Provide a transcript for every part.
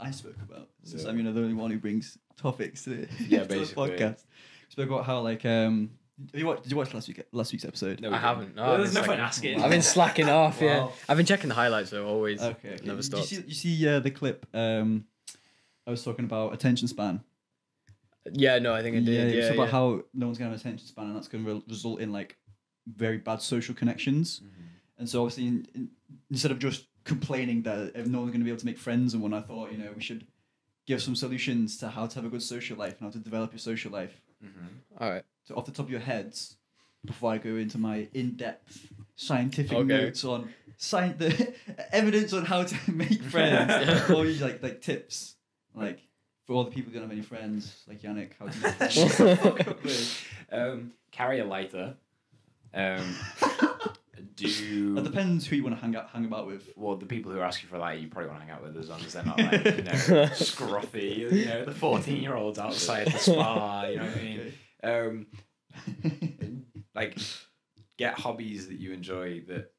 I spoke about, since I'm the only one who brings topics to the, Yeah, to the basically. podcast. We spoke about how like did you watch last week's episode? No, I haven't. No, Well, there's no point asking. I've been slacking off. Wow. Yeah, I've been checking the highlights though. Always. Okay. Never You stops. see the clip? I was talking about attention span. Yeah, no, I think I did. It's Yeah, about yeah. how no one's gonna have attention span, and that's going to result in like very bad social connections. And so obviously, instead of just complaining that no one's going to be able to make friends and I thought we should give some solutions to how to have a good social life and how to develop your social life. All right. So off the top of your heads, before I go into my in-depth scientific Okay. notes on the evidence on how to make friends, or you like tips, like for all the people who don't have any friends, like Yannick, how to make friends. Carry a lighter. That depends who you want to hang about with. Well, the people who are asking for that, you probably want to hang out with, as long as they're not like scruffy, the 14-year-olds outside the spa. You know what I mean? Like, get hobbies that you enjoy that,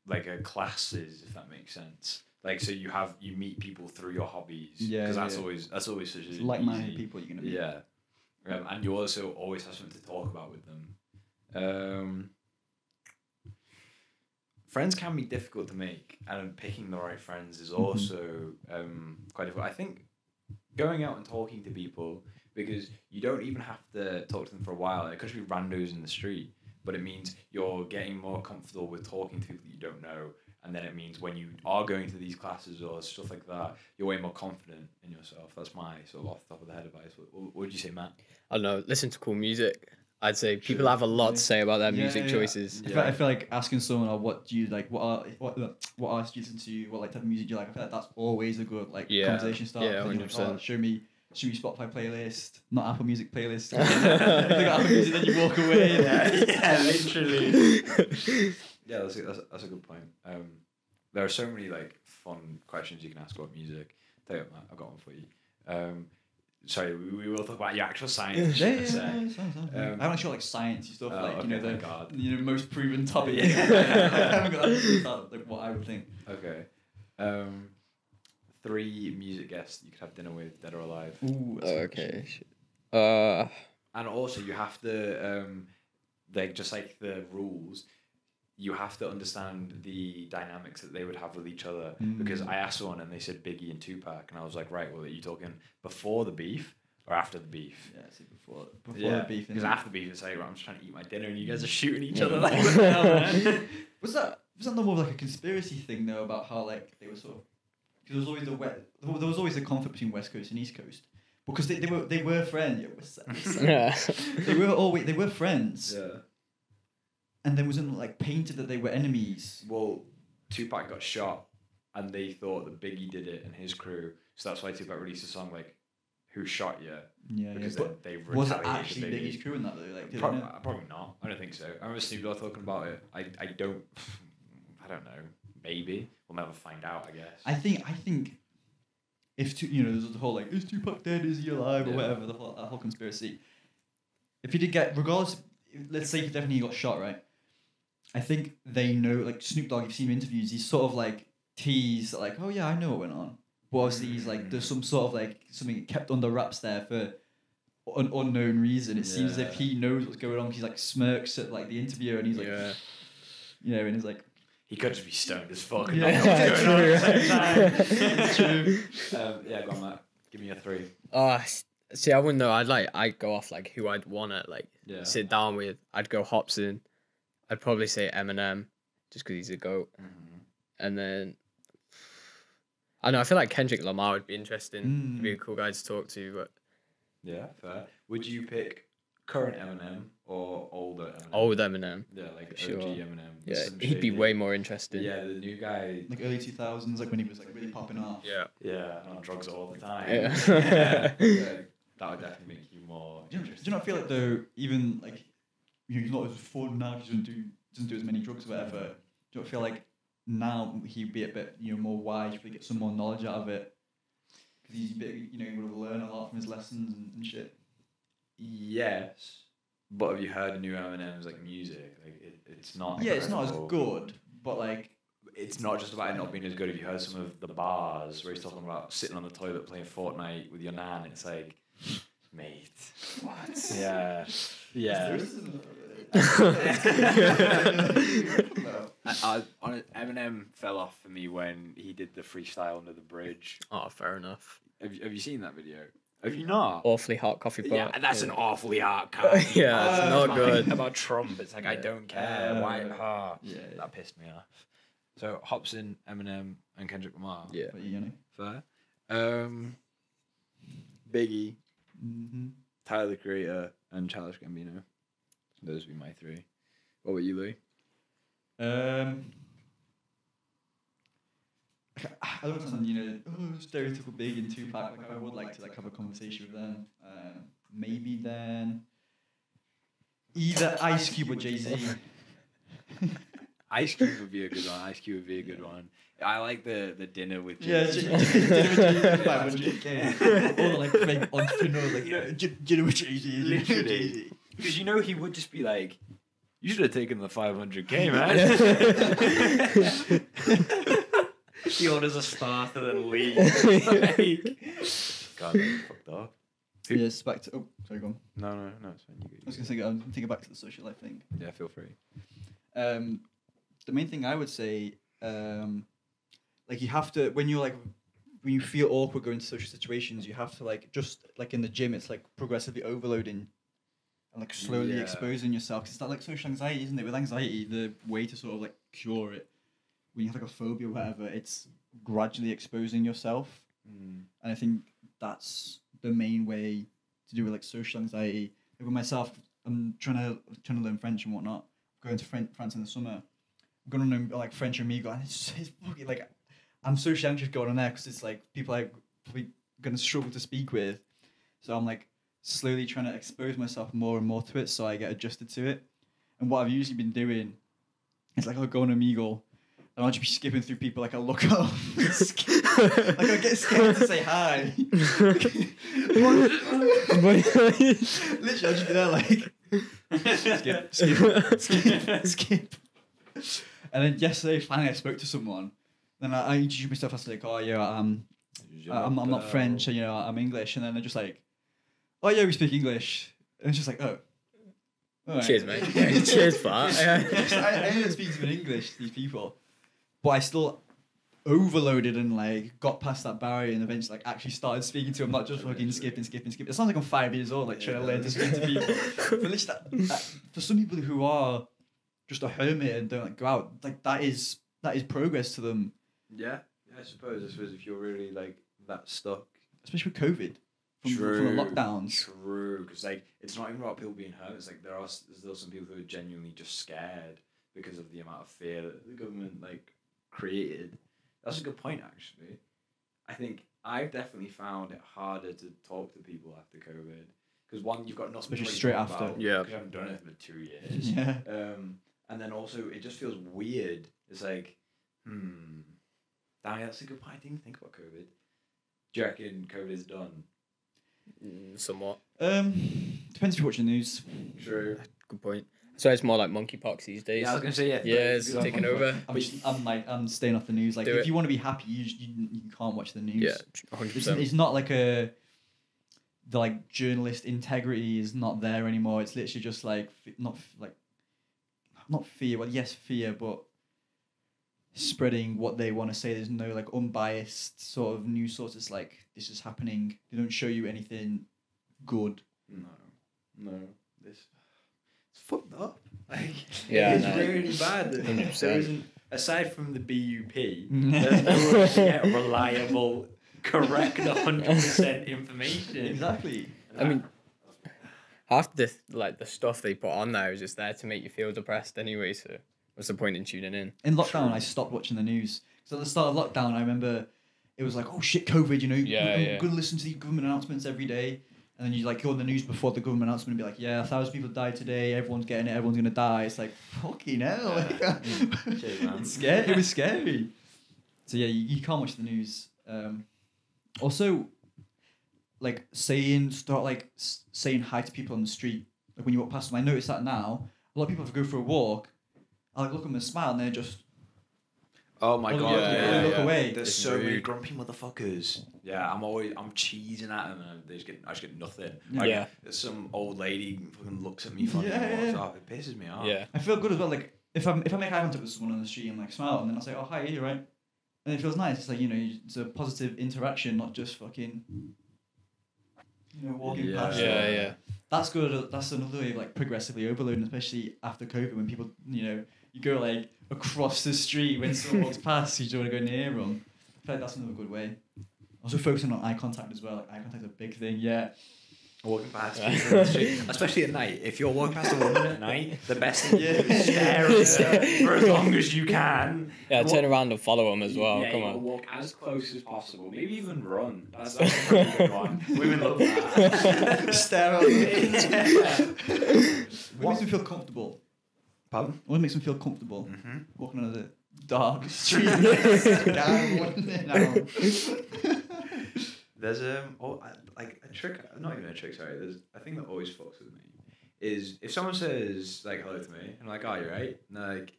like, are classes, if that makes sense. Like, so you meet people through your hobbies. Yeah, because that's always such a like-minded people you're gonna meet. Yeah, and you also always have something to talk about with them. Friends can be difficult to make, and picking the right friends is also quite difficult. I think going out and talking to people, because you don't even have to talk to them for a while. It could just be randos in the street, but it means you're getting more comfortable with talking to people that you don't know, and then it means when you are going to these classes or stuff like that, you're way more confident in yourself. That's my sort of off the top of the head advice. What would you say, Matt? I don't know. Listen to cool music. I'd say people have a lot to say about their music choices. I feel like asking someone, what do you like? What artists do you listen to? What type of music do you like? I feel like that's always a good conversation starter. Yeah, 100%. Show me Spotify playlist, not Apple Music playlist. Look at Apple Music, then you walk away. Yeah, literally. Yeah, that's a good point. There are so many like fun questions you can ask about music. Tell you what, Matt, I've got one for you. Sorry, we will talk about your actual science. I haven't actually like sciencey stuff, the most proven topic. I haven't got that, like what I would think. Okay. 3 music guests you could have dinner with, dead or alive. Ooh. Okay. And also you have to like just like the rules, you have to understand the dynamics that they would have with each other. Because I asked someone and they said Biggie and Tupac, and I was like, right, well, are you talking before the beef or after the beef? Yeah, see, before the beef. Because after the beef, it's like, right, I'm just trying to eat my dinner and you guys are shooting each other. Like, what the hell, man? Was that not more of like a conspiracy thing though, about how like they were sort of, because there was always a conflict between West Coast and East Coast, because they were friends. Yeah. they were friends. Yeah. And there wasn't like painted that they were enemies. Well, Tupac got shot, and they thought that Biggie did it and his crew, so that's why Tupac released a song like "Who Shot Ya?" Yeah, because they was it retaliated actually Biggie. Biggie's crew in that though? Like, Probably not. I don't think so. I remember Snoop Dogg talking about it. I don't know. Maybe we'll never find out. I guess. I think if there's the whole like, is Tupac dead? Is he alive or whatever? That whole conspiracy. If he did get, regardless, let's say he definitely got shot, right? I think they know, like Snoop Dogg, you've seen interviews, he's sort of like teased, like, oh yeah, I know what went on. But obviously he's like, there's some sort of like, something kept under wraps there for an unknown reason. It seems as if he knows what's going on, because he's like smirks at like the interviewer and he's like, and he's like, he could just be stoned as fuck. Yeah, And not know what's going on at the same time. it's true. Yeah, go on, Matt. Give me a 3. See, I wouldn't know. I'd go off like who I'd wanna like sit down with. I'd go Hobson. I'd probably say Eminem, just because he's a GOAT. And then, I don't know, I feel like Kendrick Lamar would be interesting. He'd be a cool guy to talk to. But yeah, fair. Would you pick current Eminem or older Eminem? Old Eminem. Yeah, like Sure. OG Eminem. Yeah, he'd be way more interesting. Yeah, the new guy. Like early 2000s, like when he was like really popping off. Yeah. Yeah, on drugs all the time. Yeah. That would definitely make you more. Do you not feel like though, even like, he's not as fun now, he doesn't do as many drugs or whatever. Do you not feel like now he'd be a bit more wise, probably get some more knowledge out of it? Because he's a bit, he would have learned a lot from his lessons and shit. Yes, but have you heard new Eminem's like music? Like it's not. Yeah, it's not as incredible. good, but like it's not just about it not being as good. If you heard some of the bars where he's talking about sitting on the toilet playing Fortnite with your nan, it's like, mate, What? yeah, yeah. Eminem fell off for me when he did the freestyle under the bridge. Oh, fair enough. Have you seen that video? Have you not? Awfully hot coffee pot. Yeah, that's an awfully hard card. Yeah, it's not good. About Trump, it's like, I don't care. Why? Yeah. That pissed me off. So Hopsin, Eminem, and Kendrick Lamar. Yeah. But, you know. Fair. Biggie, Tyler the Creator, and Childish Gambino. Those would be my three. What about you, Louis? I don't understand, stereotypical Big and Tupac. Like I would like to have a conversation with them. Maybe then either Ice Cube or Jay-Z. Ice Cube would be a good one. I like the dinner with Yeah, Jay-Z. dinner with Jay-Z, 500K. Or like fake entrepreneurs, like dinner with Jay-Z. Literally. Because he would just be like, you should have taken the 500K, man. He orders a starter then leaves. God, that's fucked up. Yes, back to... Oh, sorry, go on. No, it's fine. I was going to say, I'm thinking back to the social life thing. Yeah, feel free. The main thing I would say, like you have to, when you feel awkward going to social situations, you have to just like in the gym, it's like progressively overloading and like slowly exposing yourself. 'Cause it's not like social anxiety, isn't it? With anxiety, the way to sort of like cure it, when you have like a phobia or whatever, it's gradually exposing yourself. And I think that's the main way to do with like social anxiety. Like with myself, I'm trying to learn French and whatnot. Going to France in the summer. I'm going to learn like French amigo, and it's fucking like I'm socially anxious going on there because it's like people I'm probably going to struggle to speak with. So I'm like slowly trying to expose myself more and more to it, so I get adjusted to it. And what I've usually been doing is like I'll go on Omegle. And I'll just be skipping through people like I look up. Like I get scared to say hi. Literally, I'll just be there like skip. And then yesterday, finally, I spoke to someone. Then I introduced myself. I was like, "Oh yeah, I'm not French. And, I'm English." And then they're just like, "Oh yeah, we speak English." And it's just like, "Oh." Right. Cheers, mate. Yeah, cheers for that. I ended up speaking to them in English, these people. But I still overloaded and like got past that barrier and eventually like actually started speaking to them, not just fucking skipping. It sounds like I'm 5 years old, like trying to learn to speak to people. But literally that, for some people who are just a hermit and don't like go out, like that is progress to them. Yeah, I suppose if you're really like that stuck, especially with COVID. From the lockdowns. True, because like it's not even about people being hurt. It's like there's still some people who are genuinely just scared because of the amount of fear that the government like created. That's a good point, actually. I think I've definitely found it harder to talk to people after COVID because one, you've got nothing. Especially straight after. About, yeah. You haven't done it for 2 years. Yeah. And then also it just feels weird. It's like, damn, that's a good point. I didn't even think about COVID. Do you reckon COVID is done? Somewhat. Depends if you watch the news. True. Good point. So it's more like monkeypox these days. Yeah, I was gonna say yeah. Yeah, it's taking over. I'm staying off the news. Like if you want to be happy, you can't watch the news. Yeah, 100%. It's not like the like journalist integrity is not there anymore. It's literally just like not fear. Well, yes, fear, but spreading what they want to say. There's no like unbiased sort of news sources like this is happening. They don't show you anything good. No. It's fucked up. Like, yeah, it's really bad. 100%. There isn't, aside from the BUP, there's no way to get reliable, correct, 100% information. Exactly. I mean, half the stuff they put on there is just there to make you feel depressed anyway. So what's the point in tuning in? In lockdown, I stopped watching the news. So at the start of lockdown, I remember it was like, oh shit, COVID. I'm gonna listen to the government announcements every day. And then you like go on the news before the government announcement and be like, yeah, 1,000 people died today. Everyone's getting it. Everyone's gonna die. It's like fucking hell. Cheers, man. It's scary. It was scary. So yeah, you can't watch the news. Also, like saying hi to people on the street. Like when you walk past them, I notice that now. A lot of people have to go for a walk. I like look at them and smile, and they're just. Oh my god! Yeah, look away. There's It's so many rude. grumpy motherfuckers. Yeah, I'm cheesing at them, and I just get nothing. Yeah. Like, some old lady fucking looks at me, fucking walks off. It pisses me off. Yeah. I feel good as well. Like if I make eye contact with someone on the street and like smile, and then I'll say, "Oh hi, you right?" And it feels nice. It's like it's a positive interaction, not just fucking walking past. Yeah. That's good. That's another way of like progressively overloading, especially after COVID, when people you go like across the street when someone walks past, you don't want to go near them. I feel like that's another good way. Also focusing on eye contact as well. Like eye contact is a big thing. Yeah. Walking past people on the street, especially at night. If you're walking past a woman at night, the best thing to do is stare at her for as long as you can. Yeah, turn around and follow them as well. Yeah, Come you gotta on. walk as close as possible. Maybe even run. That's a pretty good one. Women love that. Stare at them. What makes them feel comfortable? Pardon? What makes them feel comfortable? Mm-hmm. Walking on the dark street. down. There's a trick, not even a trick. Sorry, there's a thing that always fucks with me. Is if someone says like hello to me, and I'm like, "Oh, you right?" And they're like,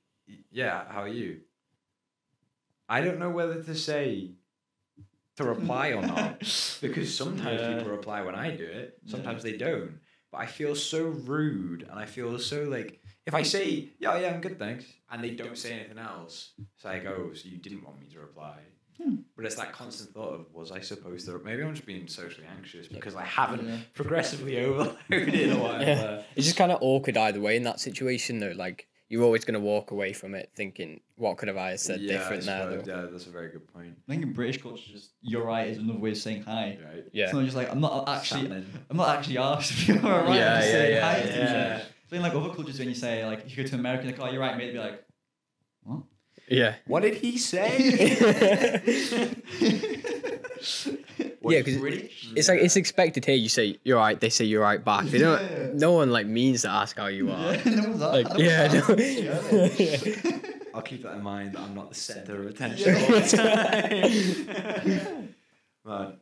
"Yeah, how are you?" I don't know whether to reply or not, because sometimes people reply when I do it, sometimes they don't. But I feel so rude, and I feel so like if I say, "Yeah, I'm good, thanks," and they don't say anything else, it's like, "Oh, so you didn't want me to reply." But it's that constant thought of, was I supposed to? Maybe I'm just being socially anxious because I haven't progressively overloaded or whatever. Yeah. It's just kind of awkward either way in that situation though. Like you're always going to walk away from it thinking, what could have I said different there? Though? Yeah, that's a very good point. I think in British culture, just "you're right" is another way of saying hi. Right. Yeah. It's not just like I'm not actually asked if you're alright. Yeah, I'm just saying hi to yeah. you. So in like other cultures, when you say like if you go to America, like, "Oh, you're right, mate," they'd be like, "What?" Yeah. What did he say? Yeah, because it's like it's expected here. You say you're right, they say you're right back. They don't. No one like means to ask how you are. Yeah, no one's Like, I'll keep that in mind. That I'm not the center of attention all the time. Man,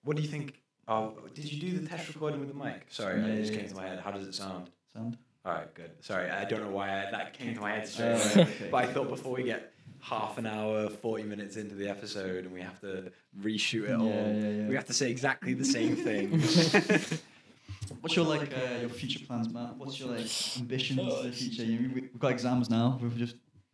what do you think? Oh, did you do the test recording with the mic? Sorry, it just came to my head. How does it sound? All right, good. Sorry, I don't know why that came to my head straight away. Okay. But I thought before we get half an hour, 40 minutes into the episode and we have to reshoot it all, we have to say exactly the same thing. What's your your future plans, Matt? What's your ambitions for the future? We've got exams now.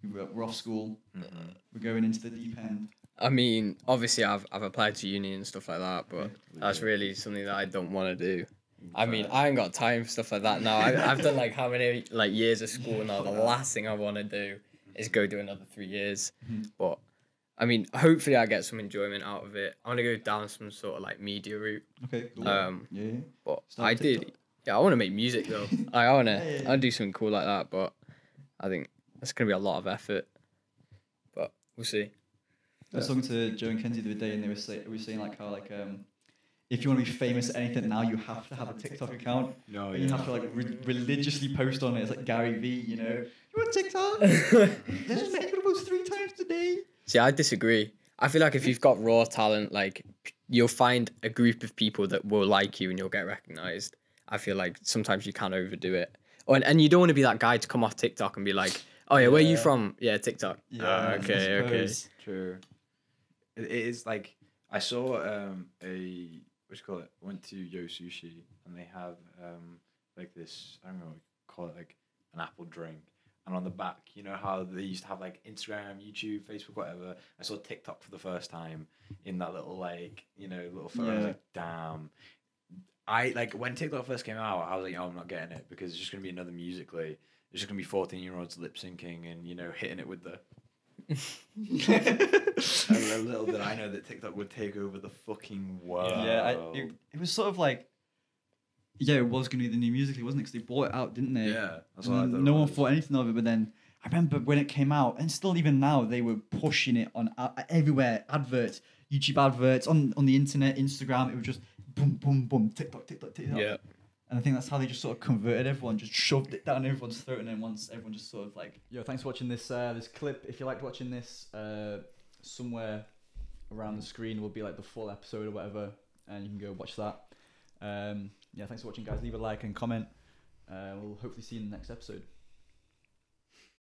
We're off school. Mm-hmm. We're going into the deep end. I mean, obviously, I've applied to uni and stuff like that, but that's really something that I don't want to do. I mean, I ain't got time for stuff like that now. I've done like how many years of school now. The last thing I want to do is go do another 3 years. Mm-hmm. But I mean, hopefully I get some enjoyment out of it. I want to go down some sort of media route. Okay, cool. But Start I TikTok. did. Yeah, I want to make music though. I want to. Yeah. I'll do something cool like that. But I think that's gonna be a lot of effort. But we'll see. I was talking to Joe and Kenzie the other day, and we were saying how if you want to be famous at anything now, you have to have a TikTok account. No, And you have to religiously post on it. It's like Gary V, you want TikTok? Just make it post 3 times today. See, I disagree. I feel like if you've got raw talent, you'll find a group of people that will like you and you'll get recognized. I feel like sometimes you can't overdo it. And you don't want to be that guy to come off TikTok and be like, "Oh yeah, where are you from?" Yeah, TikTok. Yeah, Okay. True. It is like I saw what do you call it? Went to Yo Sushi and they have this, I don't know what you call it, like an apple drink. And on the back, you know how they used to have Instagram, YouTube, Facebook, whatever. I saw TikTok for the first time in that little little photo. I was like, damn. When TikTok first came out, I was like, oh, I'm not getting it because it's just gonna be another Musical.ly. It's just gonna be 14-year-olds lip syncing and hitting it with the. A little did I know that TikTok would take over the fucking world. Yeah, it was sort of it was going to be the new Musical.ly, wasn't it? Because they bought it out, didn't they? Yeah, that's what I thought. No one thought anything of it, but then I remember when it came out, and still even now, they were pushing it on everywhere. Adverts, YouTube adverts, on the internet, Instagram. It was just boom, boom, boom, TikTok. Yeah. And I think that's how they just sort of converted everyone, just shoved it down everyone's throat, and then once everyone just sort of yo, thanks for watching this clip. If you liked watching this, somewhere around the screen will be the full episode or whatever, and you can go watch that. Thanks for watching, guys. Leave a like and comment. We'll hopefully see you in the next episode.